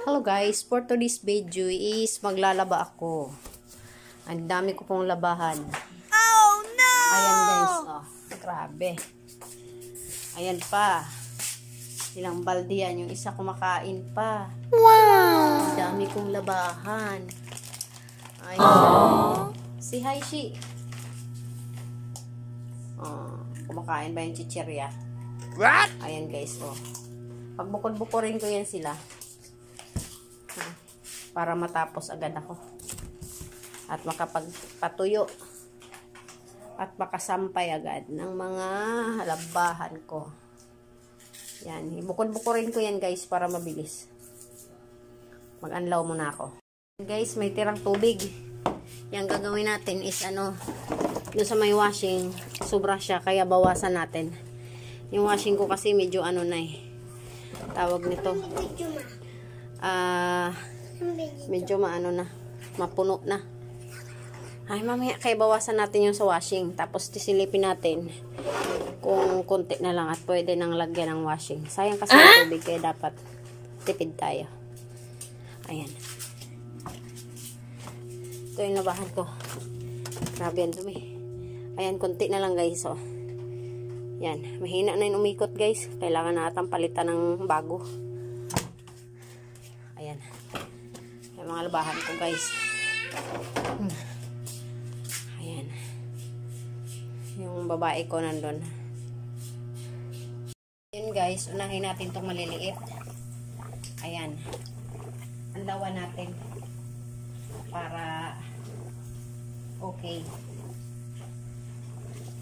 Hello guys, for today's video is maglalaba ako. Ang dami ko pong labahan. Oh no! Ayan guys, oh, grabe. Ayan pa. Ilang balde yan, yung isa kumakain pa. Wow! Ang dami kong labahan. Ayan. Si Haishi. Oh, kumakain ba yung chichirya? What? Ayan guys, oh. Pagbukod-bukurin ko yan sila. Para matapos agad ako. At makapagpatuyo. At makasampay agad ng mga labahan ko. Yan. Bukod-bukurin ko yan guys para mabilis. Mag-anlaw muna ako. Guys, may tirang tubig. Yang gagawin natin is ano, doon sa may washing, sobra siya. Kaya bawasan natin. Yung washing ko kasi medyo ano na eh. Tawag nito. Medyo maano na, mapuno na. Ay, mamaya kaya bawasan natin yung sa washing. Tapos tisilipin natin kung konti na lang at pwede nang lagyan ng washing. Sayang kasi yung tubig kaya dapat tipid tayo. Ayan. Ito yung labahan ko. Grabe yan dumi. Ayan, konti na lang guys. Oh. Yan, mahina na yung umikot guys. Kailangan natin palitan ng bago. Ayan. Yung mga labahan ko guys. Ayan. Yung babae ko nandun. Ayan guys, unahin natin itong maliliit. Ayan. Andawan natin. Para okay.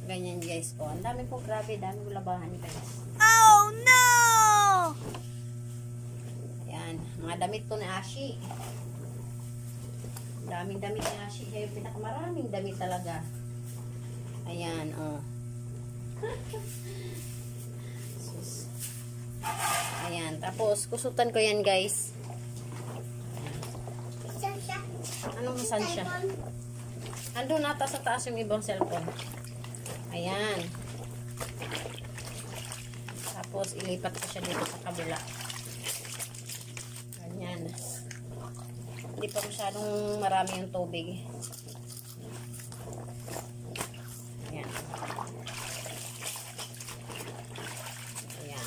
Ganyan guys po. Ang dami po, grabe. Dami ko labahan guys. Oh no! Ayan. Mga damit to na Ashi. Daming damit ni Ashi. Kaya pinakamaraming damit talaga. Ayan, oh. Ayan. Tapos, kusutan ko yan, guys. Anong masan siya? Andun nata sa taas yung ibang cellphone. Ayan. Tapos, ilipat ko siya dito sa kabila. Ganyan. Hindi pa masyadong marami yung tubig. Ayan. Ayan.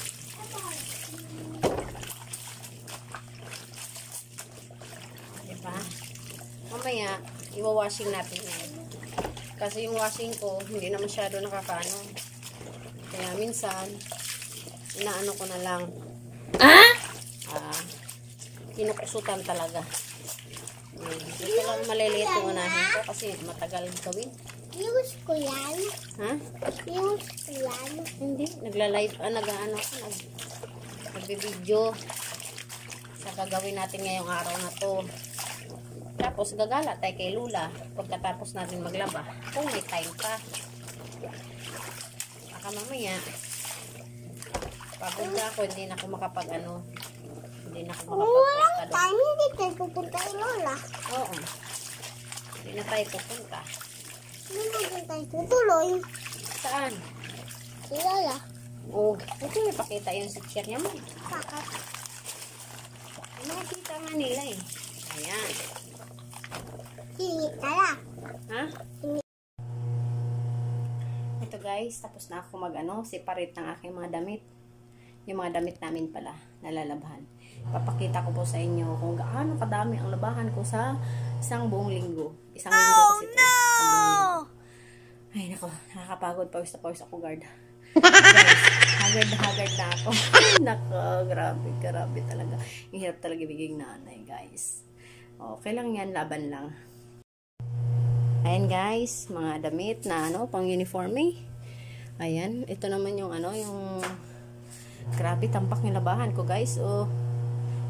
Diba? Mamaya, iwa-washing natin yan. Kasi yung washing ko, hindi na masyado nakakaano. Kaya minsan, inaano ko na lang. Kinukusutan talaga. Ito lang maliliit yung unahin ko kasi matagal gawin. Use ko yan. Ha? Use ko yan. Hindi. Nagla-live, nag-ano ko, nagbe-video sa gagawin natin ngayong araw na to. Tapos gagala tayo kay Lula pagkatapos natin maglaba. Kung may time pa. Baka mamaya, pagod na ako, hindi na ako makapag-ano. Hindi na ako makapag-posta doon. Time, hindi tayo pupunta kay Lola. Oo. Hindi na tayo pupunta. Hindi natin tayo tutuloy. Saan? Si Lola. Oo. Ito yung pakita yung picture niya mo. Bakit? Makikita nga nila eh. Ayan. Singit tala. Ha? Ito guys, tapos na ako separate ng aking mga damit. Yung mga damit namin pala, nalalabhan. Papakita ko po sa inyo kung gaano kadami ang labahan ko sa isang buong linggo. Isang linggo kasi ito. No! Ay nako, nakakapagod. Pawis ako guard. Guys, haggard na ako. Nako, grabe talaga. Ang hirap talaga biging nanay guys. Okay lang yan, laban lang. Ayan guys, mga damit na pang uniforme. Ayan, ito naman yung yung grabe tampak yung labahan ko guys. Oh.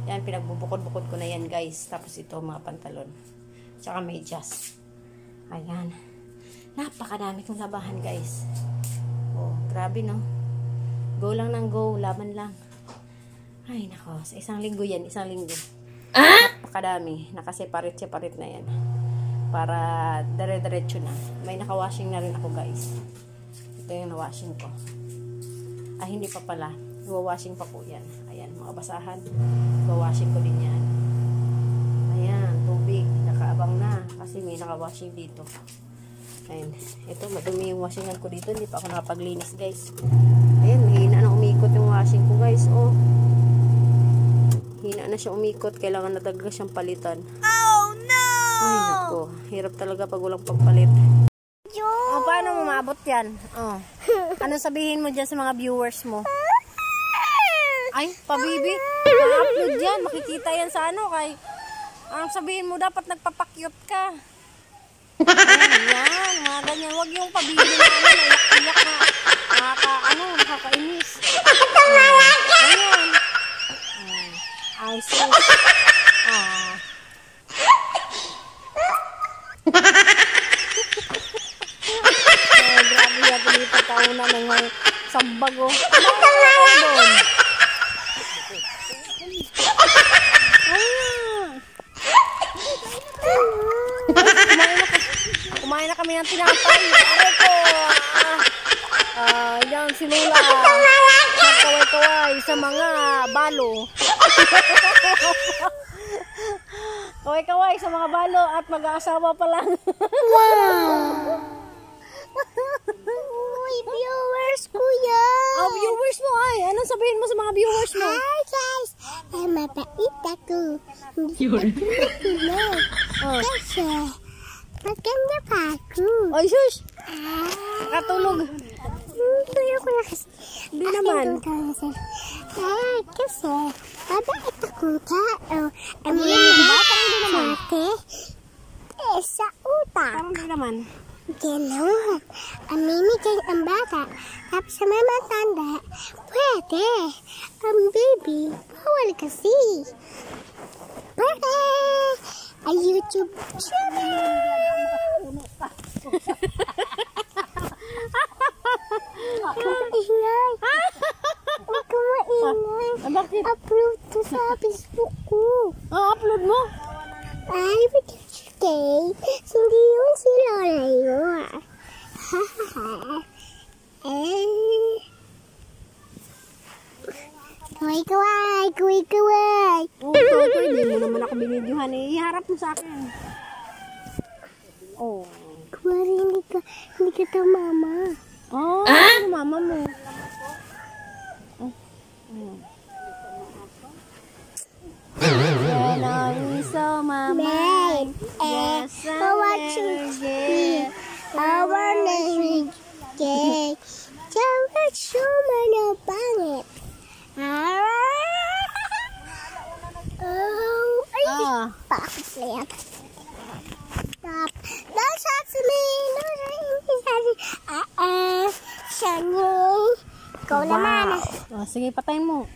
Yan, pinagbubukod-bukod ko na yan guys. Tapos ito mga pantalon. Tsaka medyas. Ayan. Napakadami kong labahan guys. Oh, grabe no. Go lang ng go, laban lang. Ay nako, sa isang linggo yan, isang linggo. Napakadami. Nakaseparate na yan. Para dire-diretso na. May naka-washing na rin ako guys. Ito yung na-washing ko. Ay, hindi pa pala. Iwawashing pa po yan. Ayan, mga basahan. Iwawashing ko din yan. Ayan, tubig. Nakaabang na. Kasi may nakawashing dito. Ayan. Ito, madumi yung washingan ko dito. Hindi pa ako nakapaglinis, guys. Ayan, hina na umikot yung washing ko, guys. Oh. Hina na siya umikot. Kailangan na talaga siyang palitan. Oh no! Ay, nako. Hirap talaga pag walang pagpalit. Oh, paano mo maabot yan? Oh. Anong sabihin mo dyan sa mga viewers mo? Ay, pabibi. Ma-upload yan. Makikita yan sa ano kay... Ang sabihin mo, dapat nagpapakyut ka. Ayan, yan. Mga ganyan. Huwag yung pabibi na ano, naiyak-iyak na. Nakakainis. Ayan. Ay, sus. Grabe yan. Tulipat kauna ng may sambag, oh. Doon. Kumain na kami ng tinapay. Aray ko. Yan si Lola. Kaway-kaway sa mga balo. Kaway-kaway sa mga balo at mag-aasawa pa lang. Wow! Uy, viewers ko yan! Oh, viewers mo ay. Anong sabihin mo sa mga viewers mo? Hi guys! Ay, mabait ako. Hindi ako matulog. Oh. Kasi, maganda pa ako. Ay, sus. Ah, Katulog. tulog ko na kasi. Hindi naman. Kasi, mabait ako tao. Sa utak. Parang hindi naman. Ganon. Amimigay ang bata. Tapos sa mga matanda, pwede. Ang baby, bawal kasi. Pwede. A YouTube channel. Ingay. Huwag ka maingay. Bakit? Upload to sa Facebook ko. Upload mo? Ay, birthday. Hindi yun si Lola yun. Kaway-kaway, kaway-kaway. Oo, ito. Hindi mo naman ako binidyohan eh. Iharap mo sa akin. Oh. Kumari, hindi ka to mama. Oh, ano mama mo? When I saw my mind, yes, I want you to be our name. Okay. Jangan cuma pangit. Oh, Ah, bakit lihat? Stop. Don't talk to me. Shani. Ikaw naman. wow. Oh, sige, patayin mo.